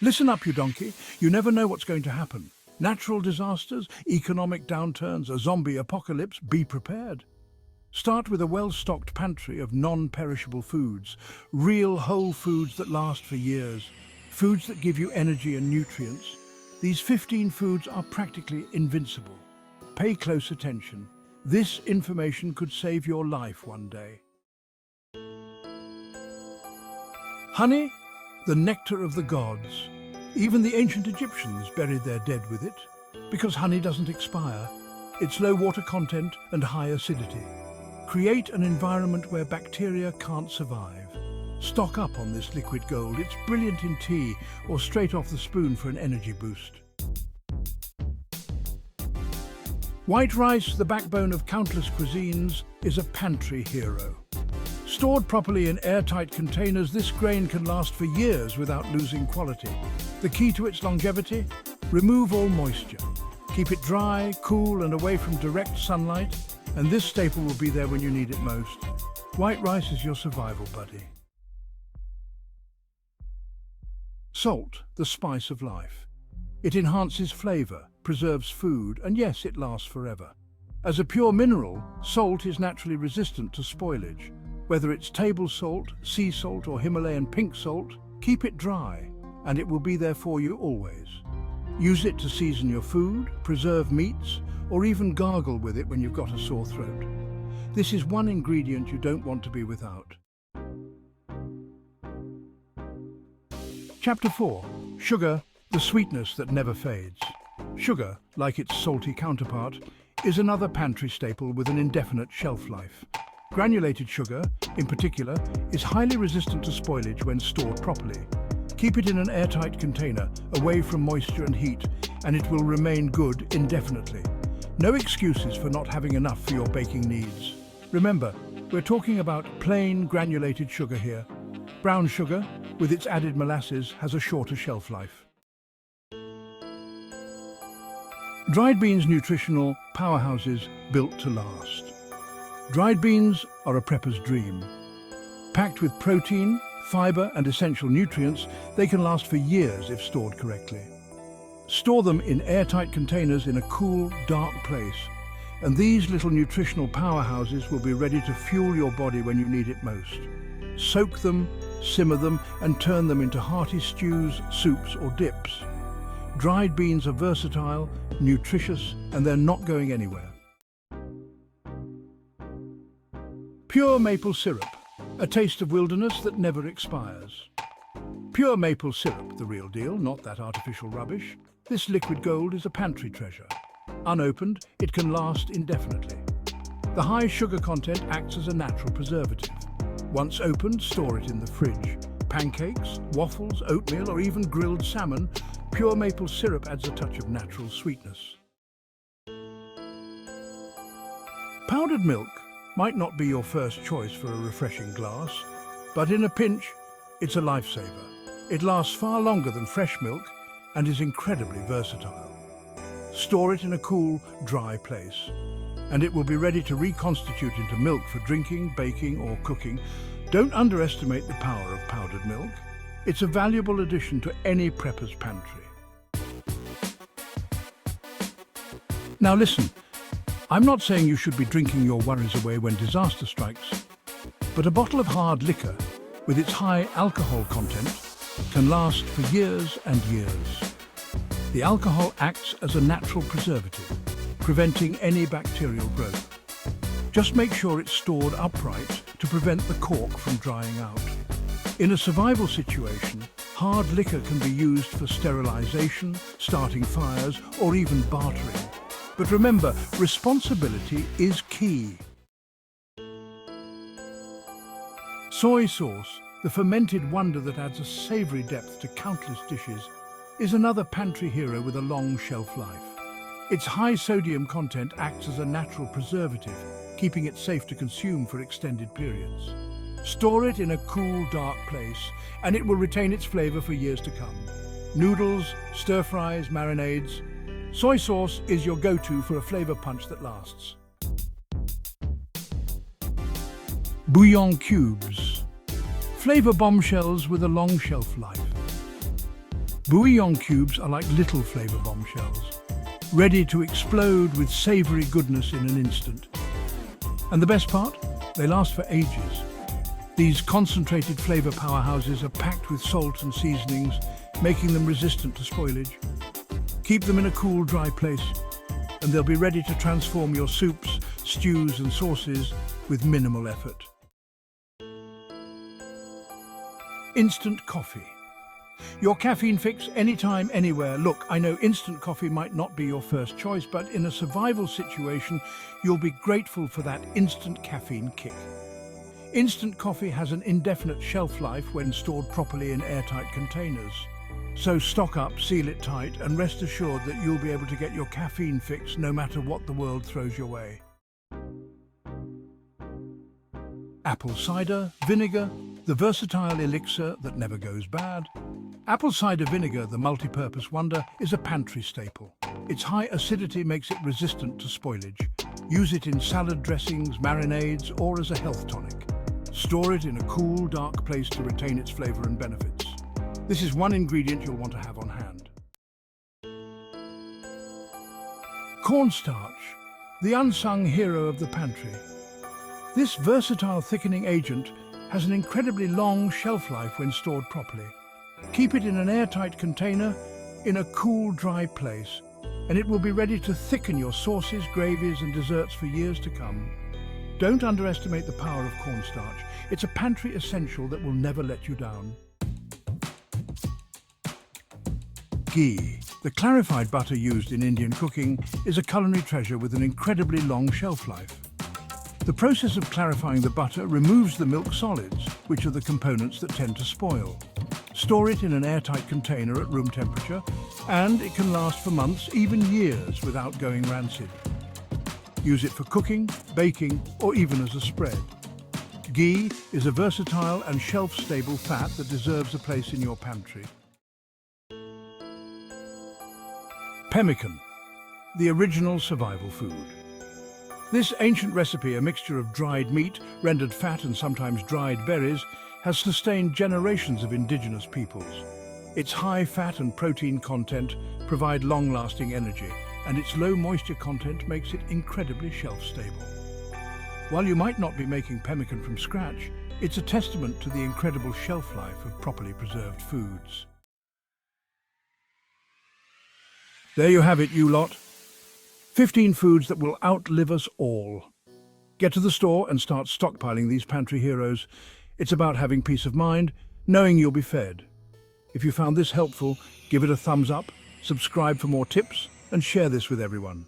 Listen up, you donkey. You never know what's going to happen. Natural disasters, economic downturns, a zombie apocalypse, be prepared. Start with a well-stocked pantry of non-perishable foods, real whole foods that last for years, foods that give you energy and nutrients. These 15 foods are practically invincible. Pay close attention. This information could save your life one day. Honey, the nectar of the gods. Even the ancient Egyptians buried their dead with it, because honey doesn't expire. Its low water content and high acidity create an environment where bacteria can't survive. Stock up on this liquid gold. It's brilliant in tea or straight off the spoon for an energy boost. White rice, the backbone of countless cuisines, is a pantry hero. Stored properly in airtight containers, this grain can last for years without losing quality. The key to its longevity? Remove all moisture. Keep it dry, cool and away from direct sunlight, and this staple will be there when you need it most. White rice is your survival buddy. Salt, the spice of life. It enhances flavor, preserves food, and yes, it lasts forever. As a pure mineral, salt is naturally resistant to spoilage. Whether it's table salt, sea salt, or Himalayan pink salt, keep it dry, and it will be there for you always. Use it to season your food, preserve meats, or even gargle with it when you've got a sore throat. This is one ingredient you don't want to be without. Chapter 4. Sugar, the sweetness that never fades. Sugar, like its salty counterpart, is another pantry staple with an indefinite shelf life. Granulated sugar, in particular, is highly resistant to spoilage when stored properly. Keep it in an airtight container, away from moisture and heat, and it will remain good indefinitely. No excuses for not having enough for your baking needs. Remember, we're talking about plain granulated sugar here. Brown sugar, with its added molasses, has a shorter shelf life. Dried beans, nutritional powerhouses built to last. Dried beans are a prepper's dream. Packed with protein, fiber and essential nutrients, they can last for years if stored correctly. Store them in airtight containers in a cool, dark place, and these little nutritional powerhouses will be ready to fuel your body when you need it most. Soak them, simmer them, and turn them into hearty stews, soups, or dips. Dried beans are versatile, nutritious, and they're not going anywhere. Pure maple syrup, a taste of wilderness that never expires. Pure maple syrup, the real deal, not that artificial rubbish. This liquid gold is a pantry treasure. Unopened, it can last indefinitely. The high sugar content acts as a natural preservative. Once opened, store it in the fridge. Pancakes, waffles, oatmeal, or even grilled salmon, pure maple syrup adds a touch of natural sweetness. Powdered milk might not be your first choice for a refreshing glass, but in a pinch, it's a lifesaver. It lasts far longer than fresh milk and is incredibly versatile. Store it in a cool, dry place, and it will be ready to reconstitute into milk for drinking, baking, or cooking. Don't underestimate the power of powdered milk. It's a valuable addition to any prepper's pantry. Now listen, I'm not saying you should be drinking your worries away when disaster strikes, but a bottle of hard liquor, with its high alcohol content, can last for years and years. The alcohol acts as a natural preservative, preventing any bacterial growth. Just make sure it's stored upright to prevent the cork from drying out. In a survival situation, hard liquor can be used for sterilization, starting fires, or even bartering. But remember, responsibility is key. Soy sauce, the fermented wonder that adds a savory depth to countless dishes, is another pantry hero with a long shelf life. Its high sodium content acts as a natural preservative, keeping it safe to consume for extended periods. Store it in a cool, dark place, and it will retain its flavor for years to come. Noodles, stir-fries, marinades. Soy sauce is your go-to for a flavor punch that lasts. Bouillon cubes. Flavor bombshells with a long shelf life. Bouillon cubes are like little flavour bombshells, ready to explode with savoury goodness in an instant. And the best part? They last for ages. These concentrated flavour powerhouses are packed with salt and seasonings, making them resistant to spoilage. Keep them in a cool, dry place, and they'll be ready to transform your soups, stews and sauces with minimal effort. Instant coffee. Your caffeine fix anytime, anywhere. Look, I know instant coffee might not be your first choice, but in a survival situation, you'll be grateful for that instant caffeine kick. Instant coffee has an indefinite shelf life when stored properly in airtight containers. So stock up, seal it tight, and rest assured that you'll be able to get your caffeine fix no matter what the world throws your way. Apple cider, vinegar, the versatile elixir that never goes bad. Apple cider vinegar, the multi-purpose wonder, is a pantry staple. Its high acidity makes it resistant to spoilage. Use it in salad dressings, marinades, or as a health tonic. Store it in a cool, dark place to retain its flavour and benefits. This is one ingredient you'll want to have on hand. Cornstarch, the unsung hero of the pantry. This versatile thickening agent has an incredibly long shelf life when stored properly. Keep it in an airtight container in a cool, dry place, and it will be ready to thicken your sauces, gravies and desserts for years to come. Don't underestimate the power of cornstarch. It's a pantry essential that will never let you down. Ghee, the clarified butter used in Indian cooking, is a culinary treasure with an incredibly long shelf life. The process of clarifying the butter removes the milk solids, which are the components that tend to spoil. Store it in an airtight container at room temperature, and it can last for months, even years, without going rancid. Use it for cooking, baking, or even as a spread. Ghee is a versatile and shelf-stable fat that deserves a place in your pantry. Pemmican, the original survival food. This ancient recipe, a mixture of dried meat, rendered fat and sometimes dried berries, has sustained generations of indigenous peoples. Its high fat and protein content provide long-lasting energy, and its low moisture content makes it incredibly shelf-stable. While you might not be making pemmican from scratch, it's a testament to the incredible shelf life of properly preserved foods. There you have it, you lot. 15 foods that will outlive us all. Get to the store and start stockpiling these pantry heroes. It's about having peace of mind, knowing you'll be fed. If you found this helpful, give it a thumbs up, subscribe for more tips, and share this with everyone.